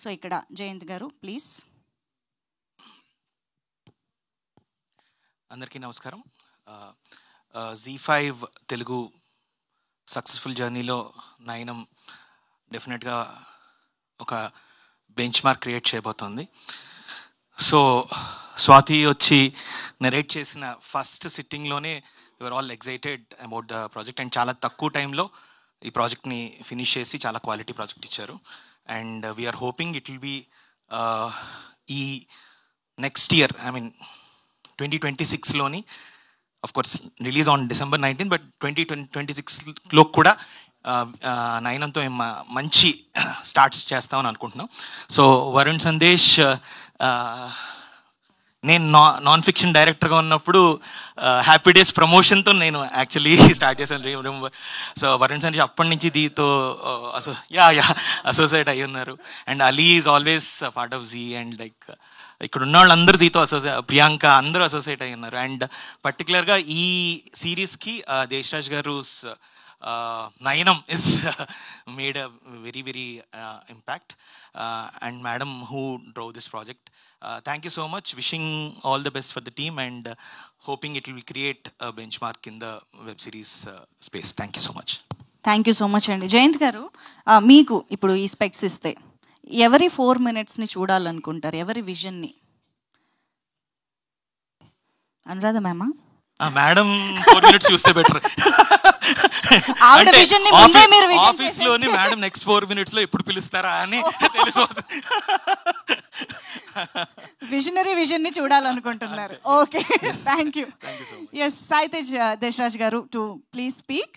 So ఇక్కడ జయంత్ గారు please. అందరికీ నమస్కారం. Z5 తెలుగు సక్సెస్ఫుల్ జర్నీలో నయనం డెఫినెట్గా ఒక బెంచ్ మార్క్ క్రియేట్ చేయబోతోంది. సో స్వాతి వచ్చి నెరేట్ చేసిన ఫస్ట్ సిట్టింగ్లోనే you're all excited about the project and చాలా తక్కువ టైంలో ఈ ప్రాజెక్ట్ని ఫినిష్ చేసి చాలా క్వాలిటీ ప్రాజెక్ట్ ఇచ్చారు. And we're hoping it will be ఈ నెక్స్ట్ ఇయర్, ఐ మీన్ 2026లోని of course release on December 19, but 2026లో కూడా నయనంతో మంచి స్టార్ట్స్ చేస్తామని అనుకుంటున్నాం. సో వరుణ్ సందేశ్, నేను నాన్ ఫిక్షన్ డైరెక్టర్గా ఉన్నప్పుడు హ్యాపీ డేస్ ప్రమోషన్తో నేను యాక్చువల్లీ స్టార్ట్ చేశాను. సో వరుణ్ సందేశ్ అప్పటి నుంచి దీతో అసోసియేట్ అయ్యి ఉన్నారు. And Ali is always part of జీ. అండ్ లైక్ ఇక్కడ ఉన్న వాళ్ళందరూ జీతో ప్రియాంక అందరూ అసోసియేట్ అయ్యి ఉన్నారు. అండ్ పర్టికులర్గా ఈ సిరీస్కి దేశరాజ్ గారు నయనం is made a very very impact, and madam who drove this project, thank you so much. Wishing all the best for the team and hoping it will create a benchmark in the web series space. Thank you so much. Thank you so much అండి. జయంత్ గారు, మీకు ఇప్పుడు ఈ specs ఇస్తే ఎవరి 4 minutesని చూడాలనుకుంటారు? ఎవరి విజన్ని? Anuradha మ్యామా? Madam 4 minutes చూస్తే better. Office లోని మేడం నెక్స్ట్ 4 minutes లో ఎప్పుడు పిలుస్తారా అని తెలిసిపోతుంది. విజనరీ విజన్ని చూడాలనుకుంటున్నారు. Okay, thank you. Yes, Saitej Desharaj గారు టు ప్లీజ్ స్పీక్.